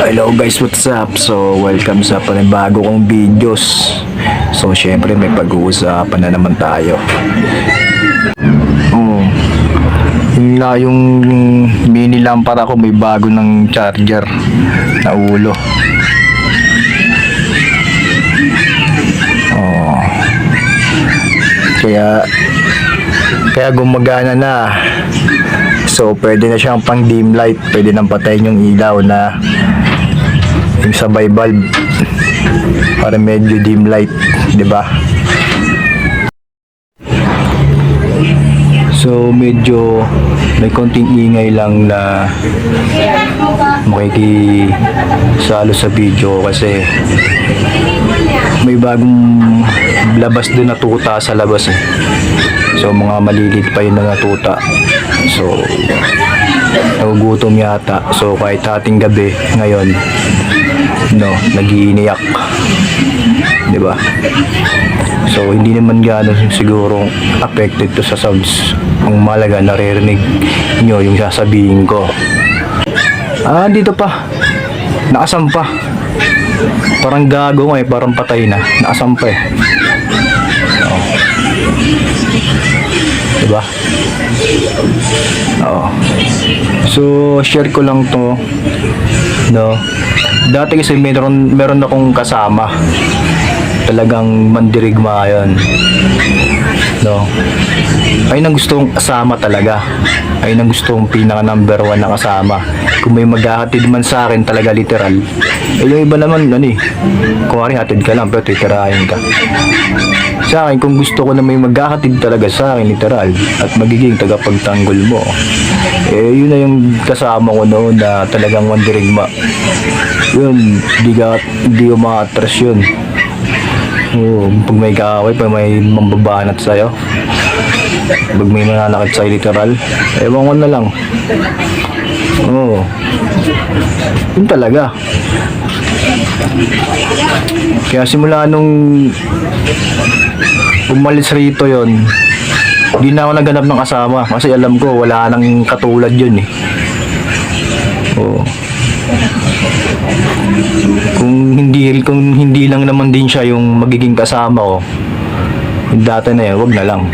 Hello guys, what's up? So, welcome sa panibago kong videos. So, syempre may pag-uusapan na naman tayo. Oh, yung mini lampara ko may bago ng charger na ulo. Oh. Kaya gumagana na. So, pwede na siyang pang dim light. Pwede nang patayin yung ilaw na yung sabay bulb para medyo dim light, di ba? So, medyo may konting ingay lang na makikisalo sa video kasi may bagong labas din na tuta sa labas eh. So, mga malilit pa yun na natuta. So, nagugutom yata. So, kahit ating gabi ngayon, nagiiniyak. Diba? So, hindi naman gano'n siguro affected to sa sounds. Ang malaga, naririnig nyo yung sasabihin ko. Dito pa. Nakasampa. Parang gago nga eh. Parang patay na. Nakasampa eh. Diba? Oo. So, share ko lang to. Dati kasi meron akong kasama. Talagang mandirigma yun. Ayun ang gusto kong kasama talaga. Ayun ang gusto kong pinaka number 1 na kasama. Kung may maghahatid man sa akin talaga literal. Yung iba naman kuwari hatid ka lang pero titirahin ka. Sa akin, kung gusto ko na may maghahatid talaga sa akin literal at magiging tagapagtanggol mo, yun na yung kasama ko noon na talagang mandirigma. Yun, di umaatras yun. Pag may kaaway, pag may mambabanat sa'yo, pag may nananakit sa'yo literal, ewan ko na lang. Yun talaga. Kaya simula nung umalis rito yon, di na ako naghanap ng kasama kasi alam ko wala nang katulad yun eh. Kung hindi lang naman din siya yung magiging kasama ko, dati na wag na lang.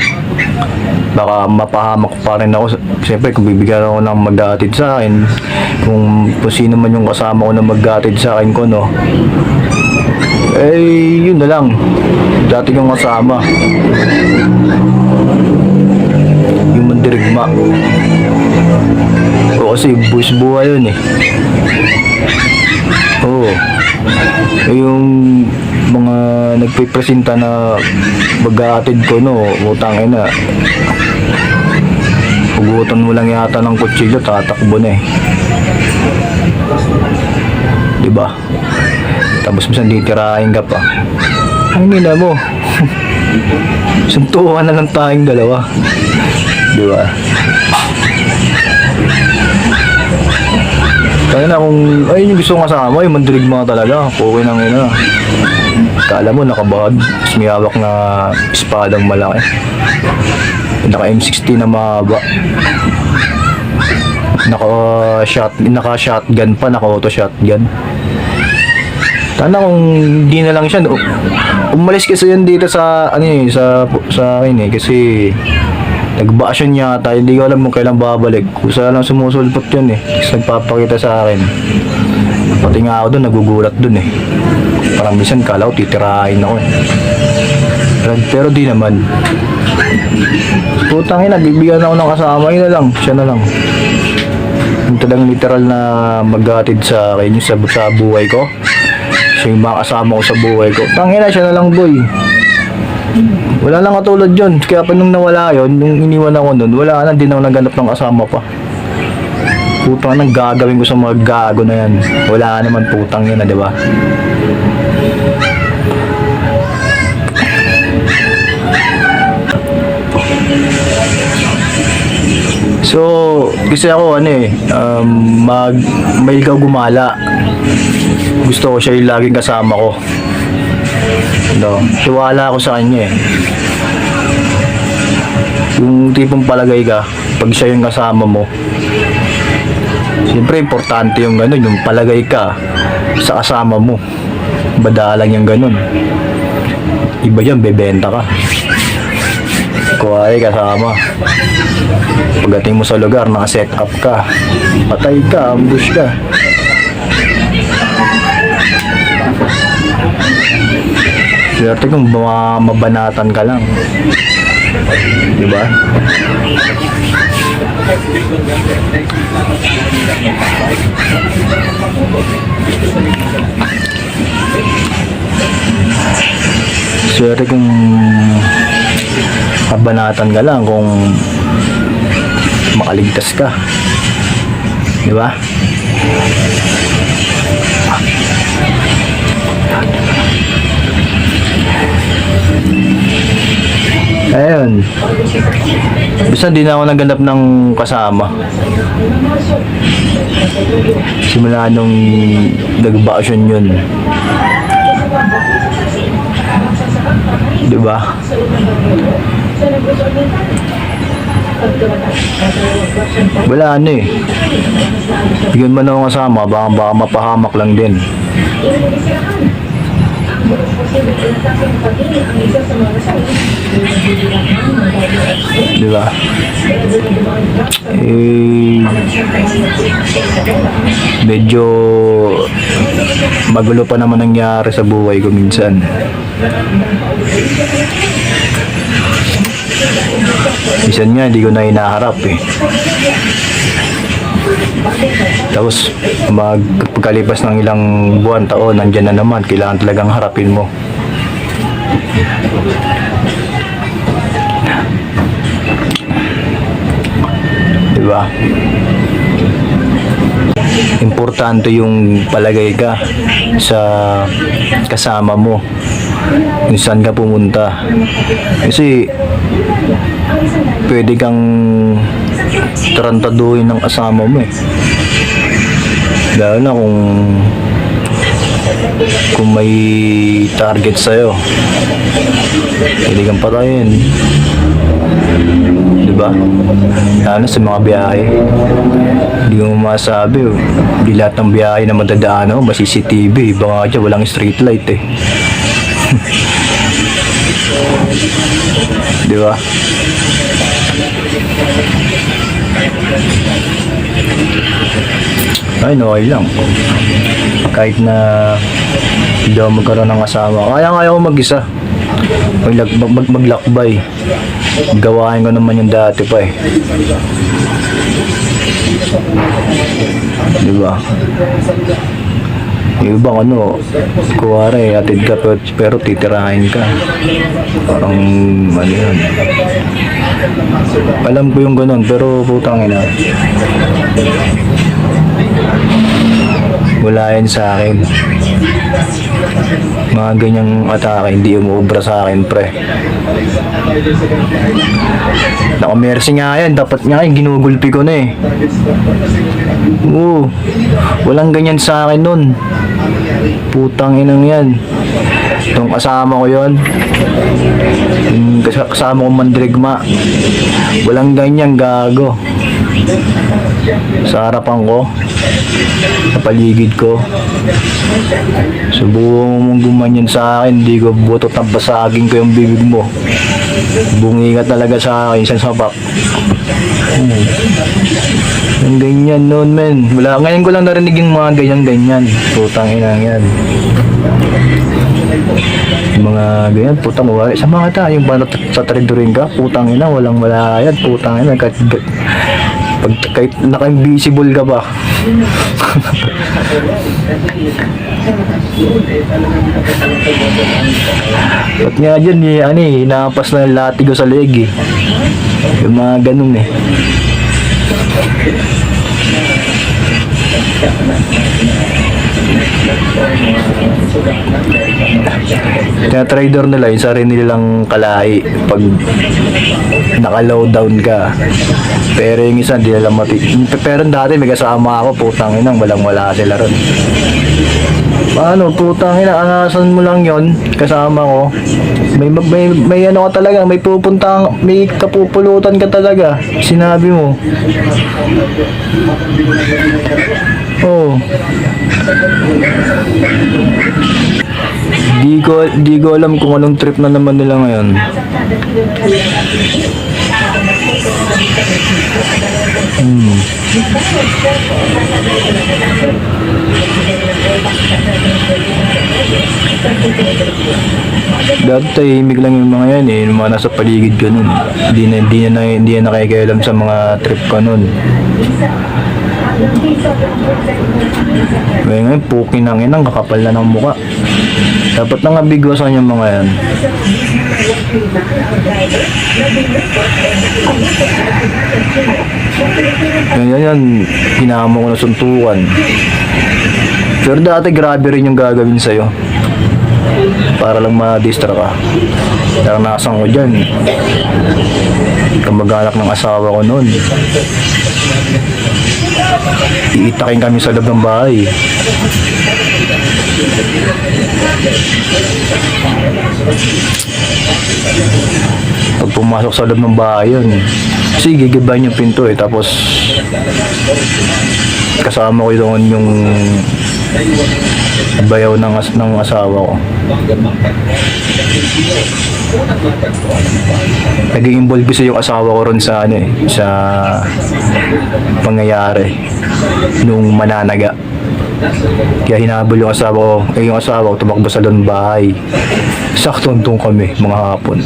Baka mapahamak pa rin ako. Siyempre kung bibigyan ako ng maghatid sa akin, kung sino man yung kasama ko na maghatid sa akin ko, yun na lang. Dati kong kasama yung mandirigma. Kasi buwis buhay yun eh. Yung mga nagpipresenta na maghahatid ko utangin na, hugutan mo lang yata ng kutsilyo, tatakbo na eh. Diba? Tapos minsan titirahin ka pa. Ang ina mo. Suntukan na lang tayong dalawa. Diba? Kaya na kung ayun yung gusto kong kasama, yung mandirigma talaga, okay nang ina. Kala mo nakabahad, tapos may hawak na espadang malaki. Naka M16 na mahaba. Naka-shotgun pa, naka-auto shotgun. Tana kung hindi na lang siya. Umalis kasi yan dito sa akin eh, kasi nag-vacation yata, hindi ko alam kung kailan babalik. Kusa lang sumusulpot yun eh. Kasi nagpapakita sa akin. Pati nga ako doon, nagugulat doon eh. Parang minsan kala ko titirahin ako eh. Pero di naman. Putang ina, bibigyan ako ng kasama, yun na lang, siya na lang. Yung talagang literal na maghatid sa akin, yung sa buhay ko. Siya yung mga kasama ko sa buhay ko. Tangina, siya na lang boy. Wala lang katulad yun. Kaya pa nung nawala yun, nung iniwan ako nun, wala na, din ako naghanap ng kasama pa. Putang nang gagawin ko sa mga gago na yan. Wala naman putang yun na, diba? So, kasi ako may ikaw gumala. Gusto ko siya yung laging kasama ko. Tiwala ako sa kanya eh. Yung tipong palagay ka, pag siya yung kasama mo, Siyempre, importante yung gano'n, yung palagay ka sa kasama mo. Badalang yung gano'n. Iba yan, bebenta ka. Kuwari kasama. Pagdating mo sa lugar, naka-set up ka. Patay ka, ambush ka. Swerte kung mabanatan ka lang. Diba? Swerte kung mabanatan ka lang, kung makaligtas ka. Diba? Ayun. Basta di na ako naghanap ng kasama. Simula nung nag-bakasyon yun. Diba? Wala ano eh. Bigyan man ako kasama, baka mapahamak lang din. Diba? Medyo magulo pa naman nangyari sa buhay ko minsan. Minsan nga hindi ko na hinaharap eh. Tapos pagkalipas ng ilang buwan, taon, nandyan na naman, kailangan talagang harapin mo. Diba? Importante yung palagay ka sa kasama mo, kung saan ka pumunta. Kasi pwede kang tarantaduhin ng kasama mo eh. Lalo na kung may target sa'yo, pwede kang patayin. Diba? Lalo sa mga biyahe, hindi mo masabi oh. Hindi lahat ng biyahe na madadaan may CCTV. Iba nga dyan, walang street light eh. Diba? Ay, no, okay lang. Kahit na hindi ako magkaroon ng asawa, kaya ko mag-isa. Maglakbay. Gawain ko naman yung dati pa eh. Diba? Yung ibang kuwari, atid ka pero titirahin ka. Parang ano yun. Alam ko yung ganun, pero putang ina. Wala yan sa akin. Mga ganyang atake, hindi umuubra sa akin, pre. Nakamercy nga yan, dapat nga ginugulpi ko na eh. Oo, walang ganyan sa akin nun. Putang inang yan. Itong kasama ko yon, yung kasama ko mandirigma, walang ganyan, gago. Sa harapan ko, sa paligid ko, subukan mong gumanyan sa akin, hindi ko butot na basagin ko yung bibig mo. Bungi ka talaga sa akin, isang sabak. Yung ganyan noon, men. Wala, ngayon ko lang narinig yung mga ganyan-ganyan. Putang ina yan. Yung mga ganyan, putang wala. Sa mga ta, yung ba sa traidorin ka, putang ina, walang wala yan, putang ina. Kahit naka-invisible ka ba? Ba't nga dyan inaampas na yung latigo sa leg eh. Yung mga ganun eh. Tina-trader nila yung sarili nilang kalai pag naka-low down ka. Pero yung isa, hindi nila pero dati may kasama ako, putang inang, walang-wala sila ron. Paano, putang ina, anasan mo lang yon kasama ko. May ano ka talaga, may pupuntang, may kapupulutan ka talaga. Sinabi mo. Oh. Di ko alam kung anong trip na naman nila ngayon. Dati tahimik lang yung mga yan eh, yung mga nasa paligid ko nun. Hindi na nakikialam sa mga trip ko nun. Ngayon, puki nang inang, kakapal na ng muka. Dapat nang abigwasan yung mga yan. Yan, hinamo ko na suntukan. Pero dati grabe rin yung gagawin sa'yo. Para lang ma-distract ka. Naranasan ko dyan. Kamag-anak ng asawa ko noon. Iitakin kami sa loob ng bahay. Pag pumasok sa loob ng bahay yun, kasi gigibahin yung pinto eh. Tapos kasama ko doon yung bayaw ng asawa ko. Nag-i-involve kasi yung asawa ko ron sa ano eh, sa pangyayari nung mananaga. Kaya hinabol yung asawa ko, yung asawa ko tumakbo sa loob ng bahay. Saktong kami mga hapon.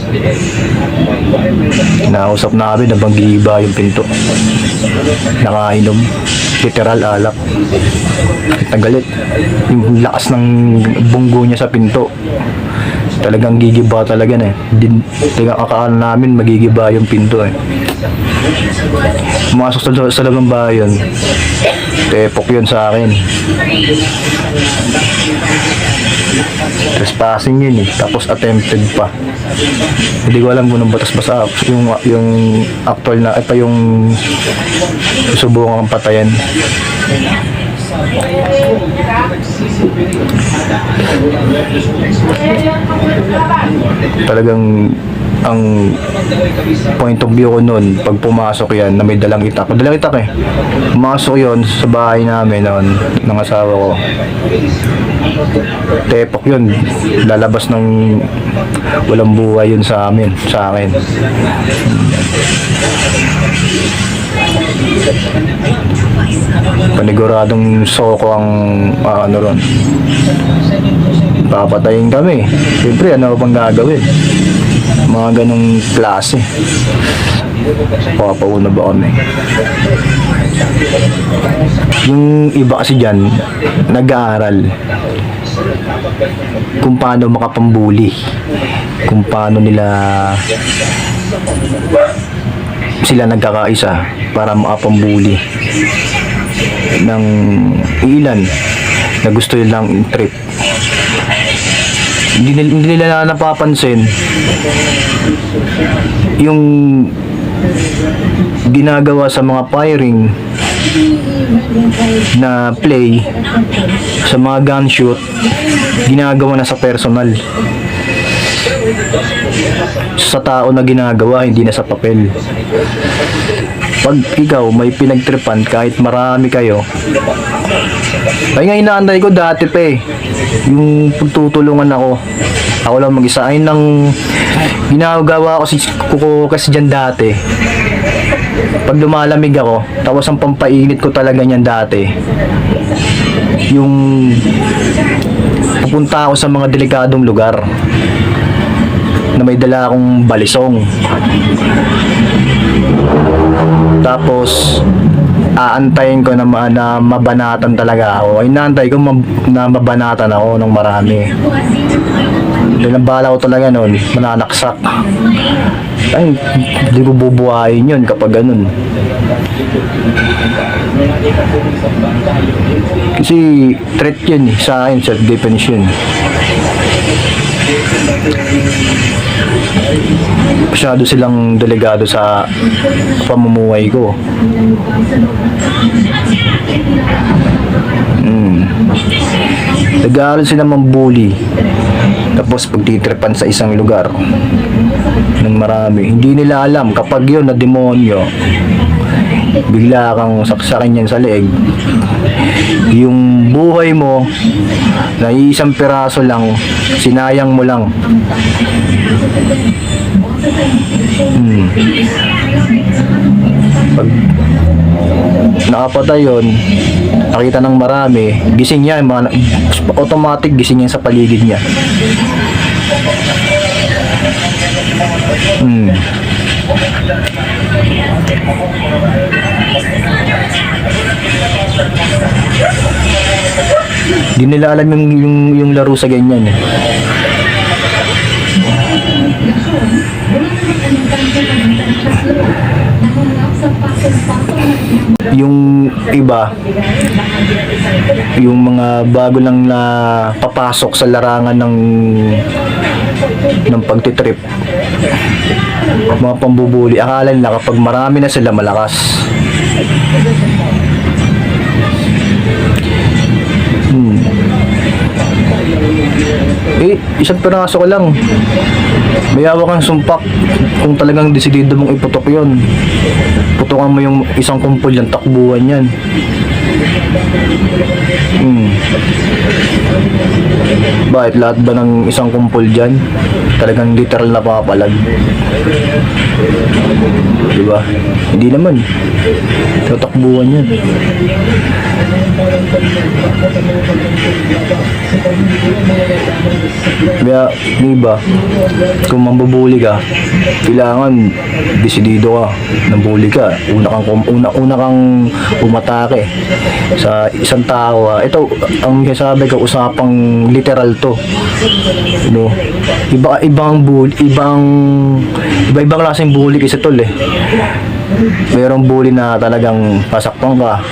Nausap namin na banggiba yung pinto. Nakainom. Literal alak. Nagalit. Yung lakas ng bunggo niya sa pinto. Talagang gigiba talaga na eh. Talagang akala namin magigiba yung pinto eh. Pumasok sa loob ng bahay yun. Tepok yun sa akin. Trespassing yun eh. Tapos attempted pa. Hindi ko alam kung anong batas-basa. Yung actual na, pa yung susubukan kang patayan. Talagang ang point of view ko noon, pag pumasok yan na may dalang itak eh. Pumasok yon sa bahay namin noon ng asawa ko. Tepok yun, lalabas ng walang buhay yun sa akin. Paniguradong soko ang ano ron. Papatayin kami. Siyempre, ano bang gagawin? Mga ganong klase. Papauna ba kami? Yung iba kasi dyan, nag-aaral kung paano makapambuli, kung paano sila nagkakaisa para makapambuli ng ilan na gusto nilang trip. Hindi nila napapansin yung ginagawa sa mga firing na play, sa mga gunshot, ginagawa na sa personal, sa tao na ginagawa, hindi na sa papel. Pag ikaw may pinagtripan, kahit marami kayo, ay nga inaantay ko dati pa eh, yung pagtutulungan ako lang mag-isa. Ayun lang ginagawa ko kasi dyan dati. Pag lumalamig ako, tapos ang pampainit ko talaga niyan dati, yung pupunta ako sa mga delikadong lugar na may dala akong balisong. Tapos aantayin ko na mabanatan talaga ako. Inaantay ko na mabanatan ako ng marami. Dahil ang bala ko talaga noon, mananaksak. Ay, hindi ko bubuhayin yun kapag ganun. Kasi threat yun eh, sa akin, self-defense yun. Masyado silang delikado sa pamumuhay ko. Nag-aaral sila mambully. Tapos pagtitripan sa isang lugar ng marami. Hindi nila alam kapag yun na demonyo, bigla kang saksakin yan sa leeg, yung buhay mo na isang piraso lang, sinayang mo lang. Pag nakapatay yun, nakita ng marami, gising niya, automatic gising yan sa paligid niya. Di nila alam yung laro sa ganyan eh. Yung iba, yung mga bago lang na papasok sa larangan ng pagtitrip, mga pambubuli, akala nila kapag marami na sila malakas. Isang piraso ko lang, may hawak kang sumpak. Kung talagang desidido mong iputok yun, putukan mo yung isang kumpol yan, takbuhan yan. Bakit lahat ba ng isang kumpol dyan talagang literal na papalag? Diba? Hindi naman, tatakbuhan yan. Kaya, diba, kung mambubuli ka, kailangan desidido ka, nambuli ka, una kang umatake sa isang tao. Ito, ang sabi ko, usapang literal to. No? Ibang klaseng bully kasi tol eh. Merong bully na talagang pasaktan ka.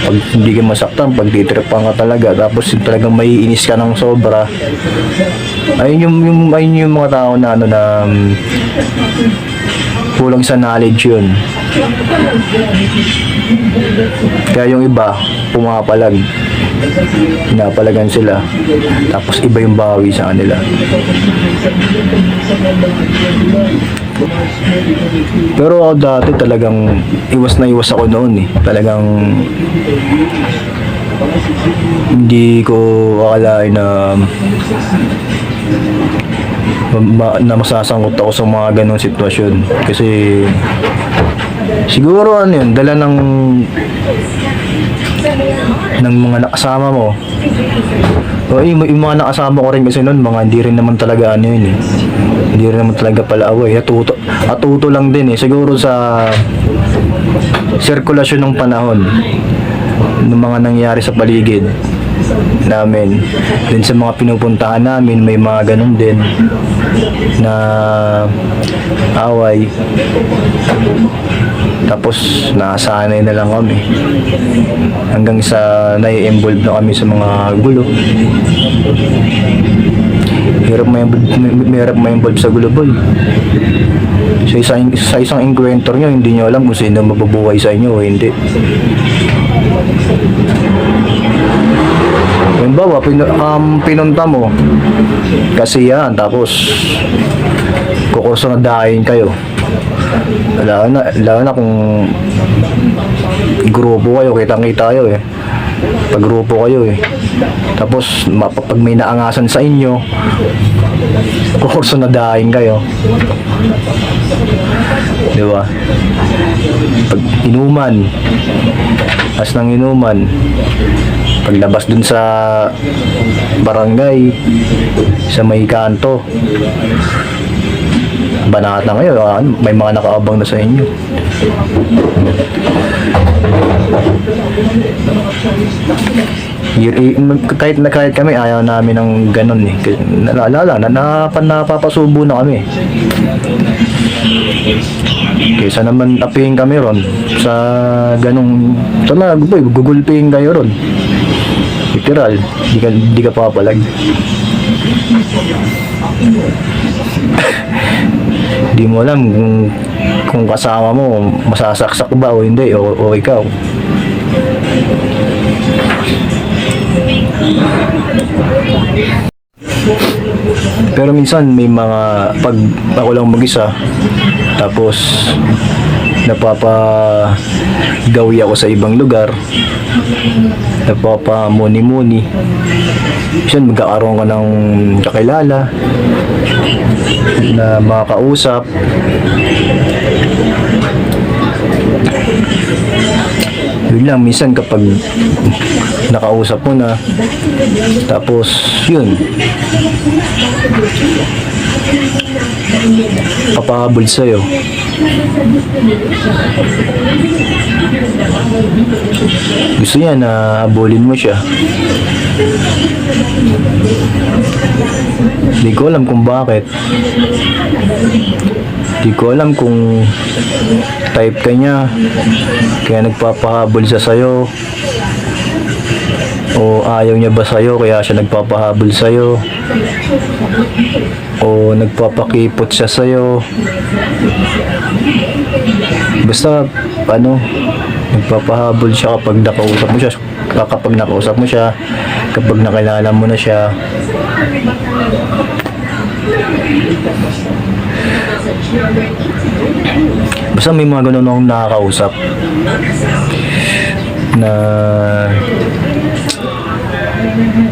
Pag hindi ka masaktan, pag titripan ka talaga, tapos talagang maiinis ka ng sobra. Ayun yung mga tao na kulang sa knowledge yun. Kaya yung iba, pumapalag. Pinapalagan sila. Tapos iba yung bawi sa kanila. Pero ako dati talagang iwas na iwas ako noon eh. Talagang hindi ko akalain na masasangkot ako sa mga ganong sitwasyon. Kasi siguro yun, dala ng mga nakasama mo. O yung mga nakasama ko rin kasi noon, mga hindi rin naman talaga yun eh. Hindi rin naman talaga palaaway. Atuto lang din eh. Siguro sa sirkulasyon ng panahon, ng mga nangyari sa paligid namin, din sa mga pinupuntahan namin, may mga ganun din na away. Tapos nasanay na lang kami hanggang sa nai-involve na kami sa mga gulo. Hirap ma-involve sa gulo, boy. Sa isang inkwentro nyo, hindi nyo alam kung sino mabubuhay sa inyo o hindi. Halimbawa, pinunta mo kasi yan, tapos kukusunadahin kayo. Lalo na kung grupo kayo, kitang-kita kayo eh. Pag grupo kayo eh. Tapos pag may naangasan sa inyo, kukusunadahin kayo. Diba? Pag inuman, as ng inuman, paglabas dun sa barangay, sa may kanto, banata ngayon, may mga nakaabang na sa inyo. Kahit kami ayaw namin ng ganun eh. Naalala na napapasubo na kami. Kaysa naman apihin kami ron sa ganung sana boy, gugulpihin kayo ron. Literal, di ka papalag. Di mo alam kung kasama mo masasaksak ba o hindi o ikaw. Pero minsan may mga pag ako lang mag-isa tapos napapagawi ako sa ibang lugar, napapamuni-muni, minsan magkakaroon ka ng kakilala na makakausap. Yun lang, minsan kapag nakausap mo na tapos yun papahabol sa'yo, gusto niya na habulin mo siya. Di ko alam kung bakit. Di ko alam kung type ka niya kaya nagpapahabol siya sa'yo, o ayaw niya ba sa'yo kaya siya nagpapahabol sa'yo, o nagpapakipot siya sa'yo. Basta nagpapahabol siya kapag nakausap mo siya, kapag nakilala mo na siya. Basta may mga ganun akong nakakausap na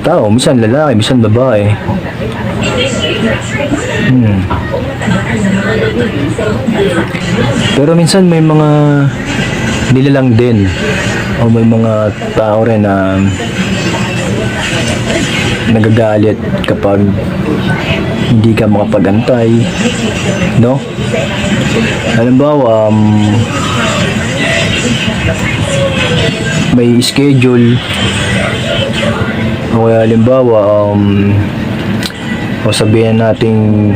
tao, minsan lalaki, minsan babae. Pero minsan may mga nilalang din, o may mga tao rin na nagagalit kapag hindi ka makapag-antay, no? Halimbawa, may schedule, o kaya halimbawa, o sabihin natin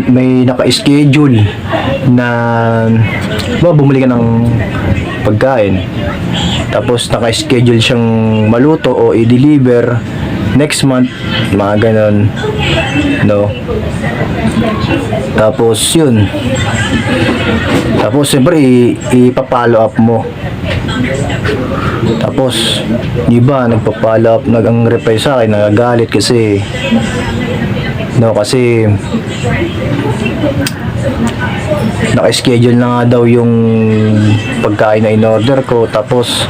may naka-schedule na bumili ka ng pagkain, tapos naka-schedule siyang maluto o i-deliver next month, mga ganon, no? Tapos yun, tapos siyempre ipapollow up mo. Tapos di ba nagpa-follow up, nag-reply sa akin, nagagalit kasi naka-schedule na nga daw yung pagkain na in-order ko, tapos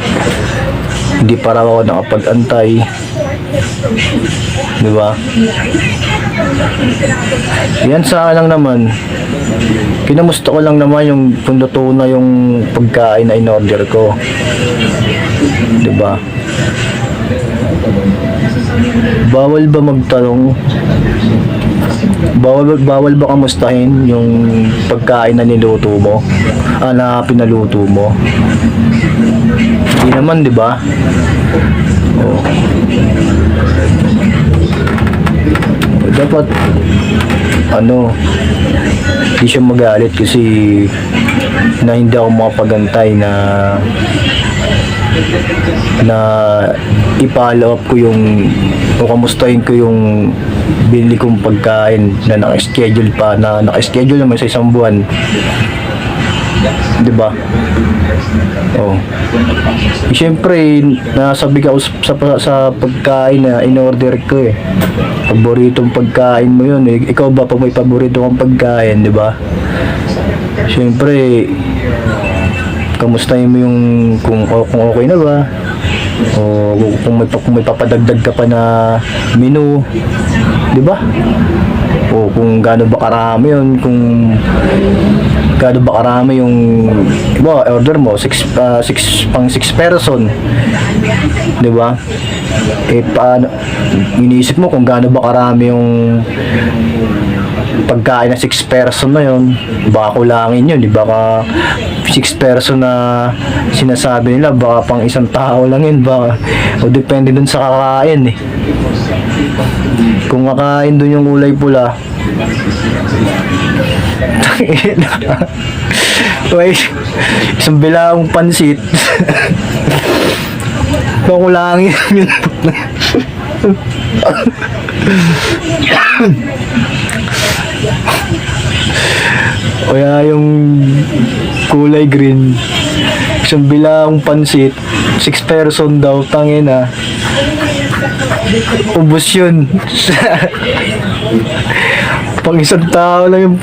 hindi pa raw ako nakapag-antay, di ba? Yan sa akin lang naman, kinamusta ko lang naman yung kung totoo na yung pagkain na in-order ko, di ba? Bawal ba magtanong? Bawal ba kamustahin yung pagkain na niluto mo? Na pinaluto mo? Hindi naman, di ba? Oh. Dapat hindi siya magalit kasi na hindi ako makapagantay na i-follow up ko yung o kamustahin ko yung binili kong pagkain na naka-schedule naman sa isang buwan, di ba? Oh. Siyempre, nasabi ka sa pagkain na in-order ko eh. Paboritong pagkain mo yun eh. Ikaw ba pag may paborito kang pagkain, di ba? Siyempre, kamustahin mo yung kung okay na ba, o kung may papadagdag ka pa na menu, di ba? O kung gaano ba karami yun, kung gaano ba karami yung order mo, pang 6 person, di ba? Paano iniisip mo kung gaano ba karami yung pagkain na 6 person na yun, baka kulangin yun, di ba? 6 person na sinasabi nila, baka pang isang tao lang yun, baka, o depende dun sa kakain eh. Kung kakain dun yung kulay pula, wait, isang bilaong pansit. Pakulangin yun. Kaya yung kulay green, isang bilaong pansit, 6 person daw, tangina. Ubus yun. Pang isang tao lang yung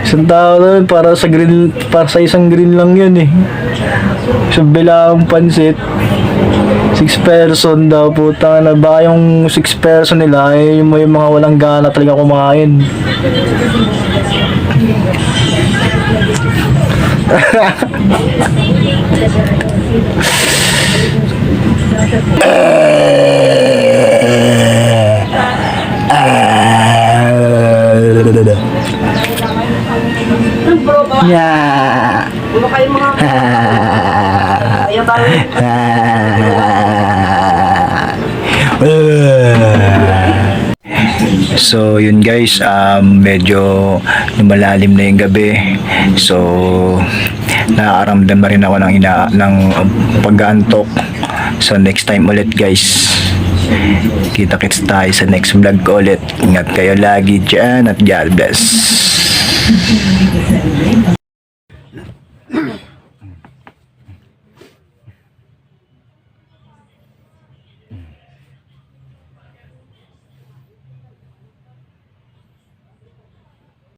isang tao lang yun, para sa green, para sa isang green lang yun eh. Isang bilaong pansit, 6 person daw, puta na. Baka yung 6 person nila eh, yung mga walang gana talaga kumain. Yeah. So yun guys, medyo lumalalim na yung gabi. So nakakaramdam na rin ako ng pag-aantok. So next time ulit guys, kita-kits tayo sa next vlog ko ulit. Ingat kayo lagi dyan at God bless.